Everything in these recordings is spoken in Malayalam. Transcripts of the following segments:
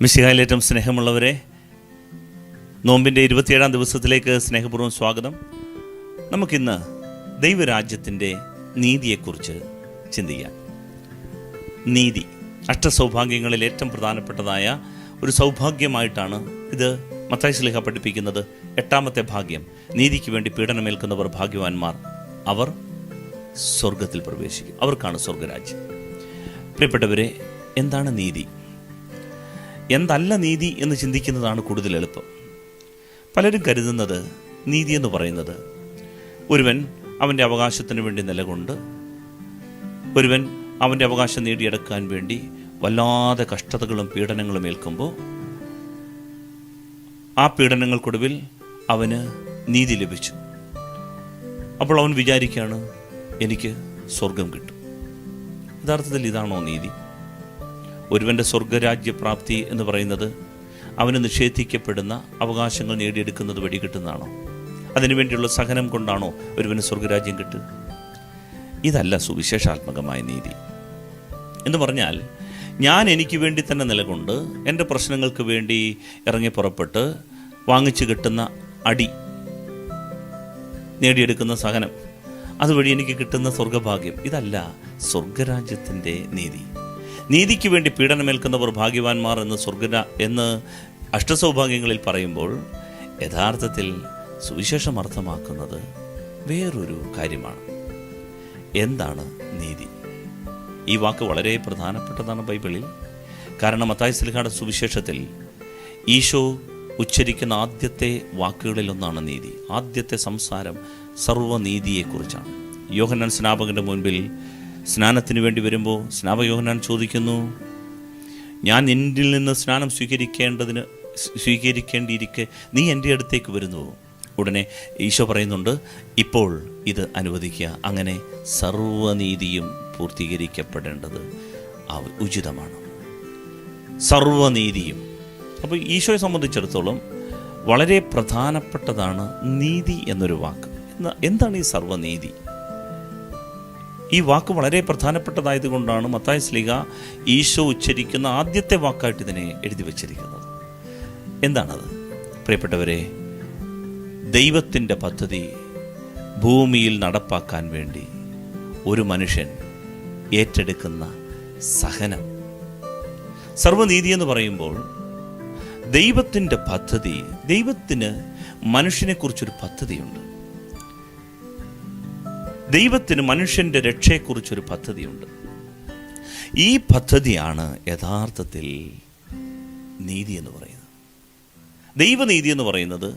മിശിഹായിലേറ്റവും സ്നേഹമുള്ളവരെ, നോമ്പിൻ്റെ 27-ാം ദിവസത്തിലേക്ക് സ്നേഹപൂർവ്വം സ്വാഗതം. നമുക്കിന്ന് ദൈവരാജ്യത്തിൻ്റെ നീതിയെക്കുറിച്ച് ചിന്തിക്കാം. നീതി അഷ്ടസൗഭാഗ്യങ്ങളിൽ ഏറ്റവും പ്രധാനപ്പെട്ടതായ ഒരു സൗഭാഗ്യമായിട്ടാണ് ഇത് മത്തായി ശ്ലീഹ പഠിപ്പിക്കുന്നത്. 8-ാമത്തെ ഭാഗ്യം, നീതിക്ക് വേണ്ടി പീഡനമേൽക്കുന്നവർ ഭാഗ്യവാന്മാർ, അവർ സ്വർഗത്തിൽ പ്രവേശിക്കും, അവർക്കാണ് സ്വർഗരാജ്യം. പ്രിയപ്പെട്ടവരെ, എന്താണ് നീതി? എന്തല്ല നീതി എന്ന് ചിന്തിക്കുന്നതാണ് കൂടുതൽ എളുപ്പം. പലരും കരുതുന്നത് നീതി എന്ന് പറയുന്നത് ഒരുവൻ അവൻ്റെ അവകാശത്തിന് വേണ്ടി നിലകൊണ്ട്, ഒരുവൻ അവൻ്റെ അവകാശം നേടിയെടുക്കാൻ വേണ്ടി വല്ലാതെ കഷ്ടതകളും പീഡനങ്ങളും ഏൽക്കുമ്പോൾ ആ പീഡനങ്ങൾക്കൊടുവിൽ അവന് നീതി ലഭിച്ചു. അപ്പോൾ അവൻ വിചാരിക്കുകയാണ്, എനിക്ക് സ്വർഗം കിട്ടും. യഥാർത്ഥത്തിൽ ഇതാണോ നീതി? ഒരുവൻ്റെ സ്വർഗരാജ്യപ്രാപ്തി എന്ന് പറയുന്നത് അവന് നിഷേധിക്കപ്പെടുന്ന അവകാശങ്ങൾ നേടിയെടുക്കുന്നത് വഴി കിട്ടുന്നതാണോ? അതിനുവേണ്ടിയുള്ള സഹനം കൊണ്ടാണോ ഒരുവന് സ്വർഗരാജ്യം കിട്ടുക? ഇതല്ല സുവിശേഷാത്മകമായ നീതി എന്ന് പറഞ്ഞാൽ, ഞാൻ എനിക്ക് വേണ്ടി തന്നെ നിലകൊണ്ട് എൻ്റെ പ്രശ്നങ്ങൾക്ക് വേണ്ടി ഇറങ്ങി പുറപ്പെട്ട് വാങ്ങിച്ചു കിട്ടുന്ന അടി, നേടിയെടുക്കുന്ന സഹനം, അതുവഴി എനിക്ക് കിട്ടുന്ന സ്വർഗഭാഗ്യം, ഇതല്ല സ്വർഗരാജ്യത്തിൻ്റെ നീതി. നീതിക്ക് വേണ്ടി പീഡനമേൽക്കുന്നവർ ഭാഗ്യവാന്മാർ എന്ന് അഷ്ടസൗഭാഗ്യങ്ങളിൽ പറയുമ്പോൾ യഥാർത്ഥത്തിൽ സുവിശേഷം അർത്ഥമാക്കുന്നത് വേറൊരു കാര്യമാണ്. എന്താണ് നീതി? ഈ വാക്ക് വളരെ പ്രധാനപ്പെട്ടതാണ് ബൈബിളിൽ. കാരണം മത്തായി ശ്ലീഹയുടെ സുവിശേഷത്തിൽ ഈശോ ഉച്ചരിക്കുന്ന ആദ്യത്തെ വാക്കുകളിലൊന്നാണ് നീതി. ആദ്യത്തെ സംസാരം സർവ്വനീതിയെക്കുറിച്ചാണ്. യോഹന്നാൻ സ്നാപകൻ്റെ മുൻപിൽ സ്നാനത്തിന് വേണ്ടി വരുമ്പോൾ സ്നാപക യോഹന്നാൻ ചോദിക്കുന്നു, ഞാൻ നിന്നിൽ നിന്ന് സ്നാനം സ്വീകരിക്കേണ്ടിയിരിക്കെ നീ എൻ്റെ അടുത്തേക്ക് വരുന്നുവോ? ഉടനെ ഈശോ പറയുന്നുണ്ട്, ഇപ്പോൾ ഇത് അനുവദിക്കുക, അങ്ങനെ സർവ്വനീതിയും പൂർത്തീകരിക്കപ്പെടേണ്ടത് ഉചിതമാണ്. സർവ്വനീതിയും. അപ്പോൾ ഈശോയെ സംബന്ധിച്ചിടത്തോളം വളരെ പ്രധാനപ്പെട്ടതാണ് നീതി എന്നൊരു വാക്ക്. എന്താണ് ഈ സർവ്വനീതി? ഈ വാക്ക് വളരെ പ്രധാനപ്പെട്ടതായതുകൊണ്ടാണ് മത്തായി ശ്ലീഹ ഈശോ ഉച്ചരിക്കുന്ന ആദ്യത്തെ വാക്കായിട്ട് ഇതിനെ എഴുതി വച്ചിരിക്കുന്നത്. എന്താണത്? പ്രിയപ്പെട്ടവരെ, ദൈവത്തിൻ്റെ പദ്ധതി ഭൂമിയിൽ നടപ്പാക്കാൻ വേണ്ടി ഒരു മനുഷ്യൻ ഏറ്റെടുക്കുന്ന സഹനം. സർവ്വനീതി എന്ന് പറയുമ്പോൾ ദൈവത്തിൻ്റെ പദ്ധതി, ദൈവത്തിന് മനുഷ്യനെക്കുറിച്ചൊരു പദ്ധതിയുണ്ട്. ദൈവത്തിന് മനുഷ്യൻ്റെ രക്ഷയെക്കുറിച്ചൊരു പദ്ധതിയുണ്ട്. ഈ പദ്ധതിയാണ് യഥാർത്ഥത്തിൽ നീതി എന്ന് പറയുന്നത്. ദൈവനീതി എന്ന് പറയുന്നത്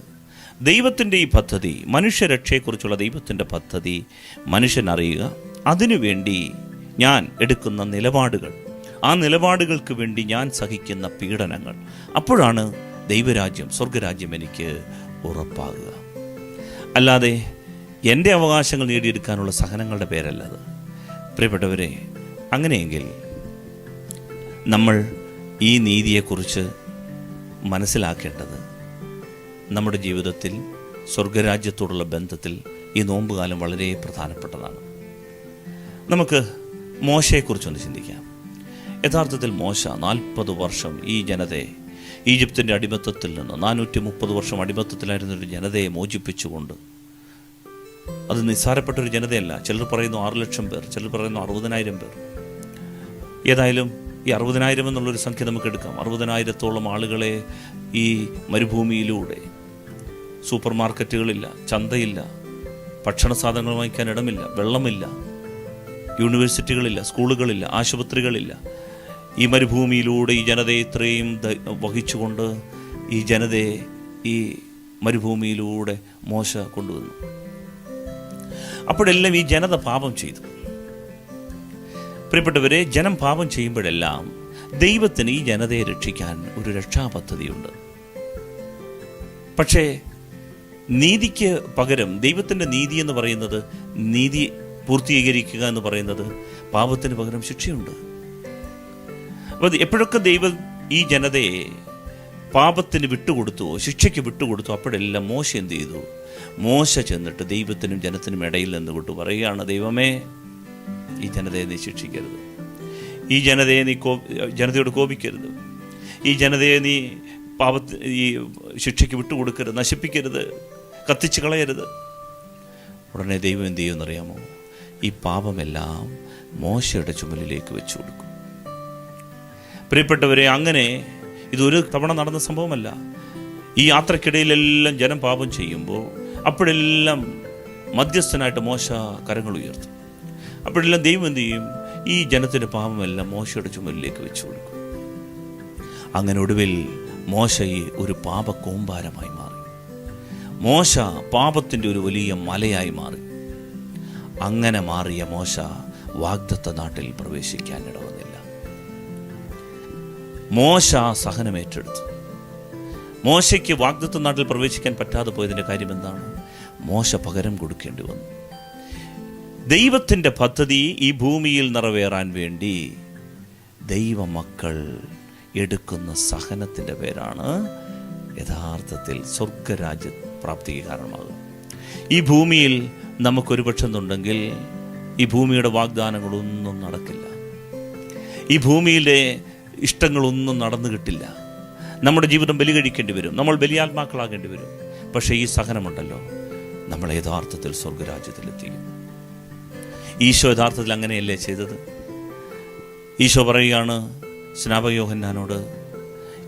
ദൈവത്തിൻ്റെ ഈ പദ്ധതി, മനുഷ്യരക്ഷയെക്കുറിച്ചുള്ള ദൈവത്തിൻ്റെ പദ്ധതി മനുഷ്യൻ അറിയുക, അതിനുവേണ്ടി ഞാൻ എടുക്കുന്ന നിലപാടുകൾ, ആ നിലപാടുകൾക്ക് വേണ്ടി ഞാൻ സഹിക്കുന്ന പീഡനങ്ങൾ, അപ്പോഴാണ് ദൈവരാജ്യം, സ്വർഗരാജ്യം എനിക്ക് ഉറപ്പാകുക. അല്ലാതെ എൻ്റെ അവകാശങ്ങൾ നേടിയെടുക്കാനുള്ള സഹനങ്ങളുടെ പേരല്ല അത്. പ്രിയപ്പെട്ടവരെ, അങ്ങനെയെങ്കിൽ നമ്മൾ ഈ നീതിയെക്കുറിച്ച് മനസ്സിലാക്കേണ്ടത് നമ്മുടെ ജീവിതത്തിൽ സ്വർഗരാജ്യത്തോടുള്ള ബന്ധത്തിൽ ഈ നോമ്പുകാലം വളരെ പ്രധാനപ്പെട്ടതാണ്. നമുക്ക് മോശയെക്കുറിച്ചൊന്ന് ചിന്തിക്കാം. യഥാർത്ഥത്തിൽ മോശ 40 വർഷം ഈ ജനതയെ ഈജിപ്തിൻ്റെ അടിമത്തത്തിൽ നിന്ന് 430 വർഷം അടിമത്തത്തിലായിരുന്നൊരു ജനതയെ മോചിപ്പിച്ചുകൊണ്ട്, അത് നിസ്സാരപ്പെട്ടൊരു ജനതയല്ല. ചിലർ പറയുന്നു 6 ലക്ഷം പേർ, ചിലർ പറയുന്നു 60,000 പേർ. ഏതായാലും ഈ 60,000 എന്നുള്ളൊരു സംഖ്യ നമുക്ക് എടുക്കാം. 60,000-ഓളം ആളുകളെ ഈ മരുഭൂമിയിലൂടെ, സൂപ്പർ മാർക്കറ്റുകളില്ല, ചന്തയില്ല, ഭക്ഷണ സാധനങ്ങൾ വാങ്ങിക്കാൻ ഇടമില്ല, വെള്ളമില്ല, യൂണിവേഴ്സിറ്റികളില്ല, സ്കൂളുകളില്ല, ആശുപത്രികളില്ല, ഈ മരുഭൂമിയിലൂടെ ഈ ജനതയെ ഇത്രയും വഹിച്ചുകൊണ്ട് ഈ ജനതയെ ഈ മരുഭൂമിയിലൂടെ മോശ കൊണ്ടുവന്നു. അപ്പോഴെല്ലാം ഈ ജനത പാപം ചെയ്തു. പ്രിയപ്പെട്ടവരെ, ജനം പാപം ചെയ്യുമ്പോഴെല്ലാം ദൈവത്തിന് ഈ ജനതയെ രക്ഷിക്കാൻ ഒരു രക്ഷാപദ്ധതിയുണ്ട്. പക്ഷേ നീതിക്ക് പകരം ദൈവത്തിൻ്റെ നീതി എന്ന് പറയുന്നത്, നീതി പൂർത്തീകരിക്കുക എന്ന് പറയുന്നത്, പാപത്തിന് പകരം ശിക്ഷയുണ്ട്. അപ്പോൾ എപ്പോഴൊക്കെ ദൈവം ഈ ജനതയെ പാപത്തിന് വിട്ടുകൊടുത്തുവോ, ശിക്ഷയ്ക്ക് വിട്ടുകൊടുത്തു, അപ്പോഴെല്ലാം മോശ എന്ത് ചെയ്തു? മോശ ചെന്നിട്ട് ദൈവത്തിനും ജനത്തിനും ഇടയിൽ നിന്നുകൊണ്ട് പറയുകയാണ്, ദൈവമേ, ഈ ജനതയെ നീ ശിക്ഷിക്കരുത്, ഈ ജനതയോട് കോപിക്കരുത്, ഈ ജനതയെ നീ ഈ ശിക്ഷയ്ക്ക് വിട്ടുകൊടുക്കരുത്, നശിപ്പിക്കരുത്, കത്തിച്ച് കളയരുത്. ഉടനെ ദൈവം എന്ത് ചെയ്യുമെന്നറിയാമോ? ഈ പാപമെല്ലാം മോശയുടെ ചുമലിലേക്ക് വെച്ചു കൊടുക്കും. പ്രിയപ്പെട്ടവരെ, അങ്ങനെ ഇതൊരു തവണ നടന്ന സംഭവമല്ല. ഈ യാത്രക്കിടയിലെല്ലാം ജനം പാപം ചെയ്യുമ്പോൾ അപ്പോഴെല്ലാം മധ്യസ്ഥനായിട്ട് മോശ കരങ്ങൾ ഉയർത്തും. അപ്പോഴെല്ലാം ദൈവം എന്ത് ചെയ്യും? ഈ ജനത്തിൻ്റെ പാപമെല്ലാം മോശയുടെ ചുമലിലേക്ക് വെച്ചു കൊടുക്കും. അങ്ങനെ ഒടുവിൽ മോശ ഒരു പാപക്കൂമ്പാരമായി മാറി. മോശ പാപത്തിൻ്റെ ഒരു വലിയ മലയായി മാറി. അങ്ങനെ മാറിയ മോശ വാഗ്ദത്ത നാട്ടിൽ പ്രവേശിക്കാൻ ഇടവന്നില്ല. മോശ സഹനമേറ്റെടുത്തു. മോശയ്ക്ക് വാഗ്ദത്ത നാട്ടിൽ പ്രവേശിക്കാൻ പറ്റാതെ പോയതിൻ്റെ കാര്യം എന്താണ്? മോശ പകരം കൊടുക്കേണ്ടി വന്നു. ദൈവത്തിൻ്റെ പദ്ധതി ഈ ഭൂമിയിൽ നിറവേറാൻ വേണ്ടി ദൈവമക്കൾ എടുക്കുന്ന സഹനത്തിൻ്റെ പേരാണ് യഥാർത്ഥത്തിൽ സ്വർഗരാജ്യ പ്രാപ്തിക്ക് കാരണമാകും. ഈ ഭൂമിയിൽ നമുക്കൊരു പക്ഷെന്നുണ്ടെങ്കിൽ ഈ ഭൂമിയുടെ വാഗ്ദാനങ്ങളൊന്നും നടക്കില്ല. ഈ ഭൂമിയിലെ ഇഷ്ടങ്ങളൊന്നും നടന്നു കിട്ടില്ല. നമ്മുടെ ജീവിതം ബലി കഴിക്കേണ്ടി വരും, നമ്മൾ ബലിയാത്മാക്കളാകേണ്ടി വരും. പക്ഷേ ഈ സഹനമുണ്ടല്ലോ, നമ്മൾ യഥാർത്ഥത്തിൽ സ്വർഗരാജ്യത്തിലെത്തിക്കും. ഈശോ യഥാർത്ഥത്തിൽ അങ്ങനെയല്ലേ ചെയ്തത്? ഈശോ പറയുകയാണ് സ്നാപക യോഹന്നാനോട്,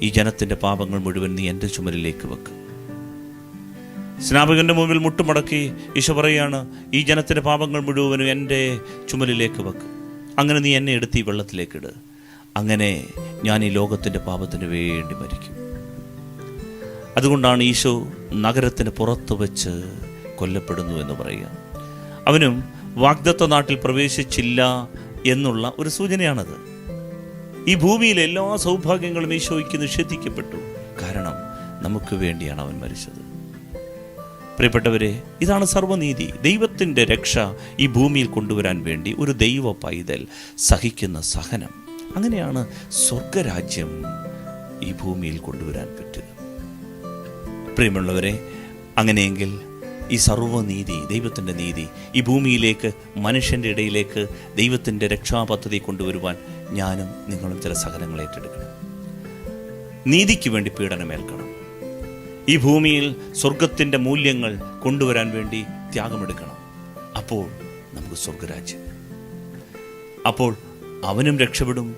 ഈ ജനത്തിൻ്റെ പാപങ്ങൾ മുഴുവൻ നീ എൻ്റെ ചുമലിലേക്ക് വെക്ക്. സ്നാപകൻ്റെ മുമ്പിൽ മുട്ടുമടക്കി ഈശോ പറയുകയാണ്, ഈ ജനത്തിൻ്റെ പാപങ്ങൾ മുഴുവനും എൻ്റെ ചുമലിലേക്ക് വെക്ക്. അങ്ങനെ നീ എന്നെ എടുത്ത് ഈ വെള്ളത്തിലേക്കിട്. അങ്ങനെ ഞാൻ ഈ ലോകത്തിൻ്റെ പാപത്തിന് വേണ്ടി മരിക്കും. അതുകൊണ്ടാണ് ഈശോ നഗരത്തിന് പുറത്ത് വെച്ച് കൊല്ലപ്പെടുന്നു എന്ന് പറയുക. അവനും വാഗ്ദത്ത നാട്ടിൽ പ്രവേശിച്ചില്ല എന്നുള്ള ഒരു സൂചനയാണത്. ഈ ഭൂമിയിലെ എല്ലാ സൗഭാഗ്യങ്ങളും ഈശോയ്ക്ക് നിഷേധിക്കപ്പെട്ടു. കാരണം നമുക്ക് വേണ്ടിയാണ് അവൻ മരിച്ചത്. പ്രിയപ്പെട്ടവരെ, ഇതാണ് സർവ്വനീതി. ദൈവത്തിൻ്റെ രക്ഷ ഈ ഭൂമിയിൽ കൊണ്ടുവരാൻ വേണ്ടി ഒരു ദൈവ പൈതൽ സഹിക്കുന്ന സഹനം. അങ്ങനെയാണ് സ്വർഗരാജ്യം ഈ ഭൂമിയിൽ കൊണ്ടുവരാൻ പറ്റുക. പ്രിയമുള്ളവരെ, അങ്ങനെയെങ്കിൽ ഈ സർവ്വനീതി, ദൈവത്തിൻ്റെ നീതി ഈ ഭൂമിയിലേക്ക്, മനുഷ്യൻ്റെ ഇടയിലേക്ക് ദൈവത്തിൻ്റെ രക്ഷാപദ്ധതി കൊണ്ടുവരുവാൻ ഞാനും നിങ്ങളും ചില സഹനങ്ങൾ ഏറ്റെടുക്കണം. നീതിക്ക് വേണ്ടി പീഡനമേൽക്കണം. ഈ ഭൂമിയിൽ സ്വർഗത്തിൻ്റെ മൂല്യങ്ങൾ കൊണ്ടുവരാൻ വേണ്ടി ത്യാഗമെടുക്കണം. അപ്പോൾ നമുക്ക് സ്വർഗരാജ്യം. അപ്പോൾ അവനും രക്ഷപ്പെടും,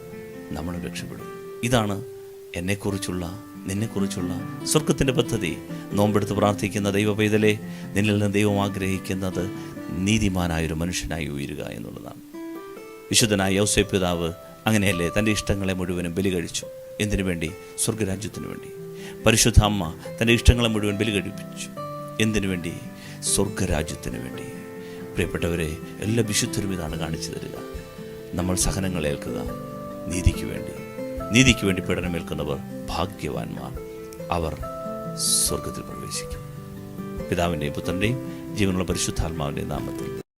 നമ്മളും രക്ഷപ്പെടും. ഇതാണ് എന്നെക്കുറിച്ചുള്ള, നിന്നെക്കുറിച്ചുള്ള സ്വർഗത്തിൻ്റെ പദ്ധതി. നോമ്പെടുത്ത് പ്രാർത്ഥിക്കുന്ന ദൈവ പൈതലെ, നിന്നിൽ നിന്ന് ദൈവം ആഗ്രഹിക്കുന്നത് നീതിമാനായൊരു മനുഷ്യനായി ഉയരുക എന്നുള്ളതാണ്. വിശുദ്ധനായ യൗസേപ്പ് പിതാവ് അങ്ങനെയല്ലേ തൻ്റെ ഇഷ്ടങ്ങളെ മുഴുവനും ബലി കഴിച്ചു. എന്തിനു വേണ്ടി? സ്വർഗരാജ്യത്തിന് വേണ്ടി. പരിശുദ്ധ അമ്മ തൻ്റെ ഇഷ്ടങ്ങളെ മുഴുവൻ ബലി കഴിപ്പിച്ചു. എന്തിനു വേണ്ടി? സ്വർഗരാജ്യത്തിന് വേണ്ടി. പ്രിയപ്പെട്ടവരെ, എല്ലാ വിശുദ്ധരും ഇതാണ് കാണിച്ചു തരിക. നമ്മൾ സഹനങ്ങൾ ഏൽക്കുക നീതിക്ക് വേണ്ടി. നീതിക്ക് വേണ്ടി പീഡനമേൽക്കുന്നവർ ഭാഗ്യവാന്മാർ, അവർ സ്വർഗത്തിൽ പ്രവേശിക്കും. പിതാവിൻ്റെയും പുത്രൻ്റെയും ജീവനുള്ള പരിശുദ്ധാത്മാവിൻ്റെയും നാമത്തിൽ.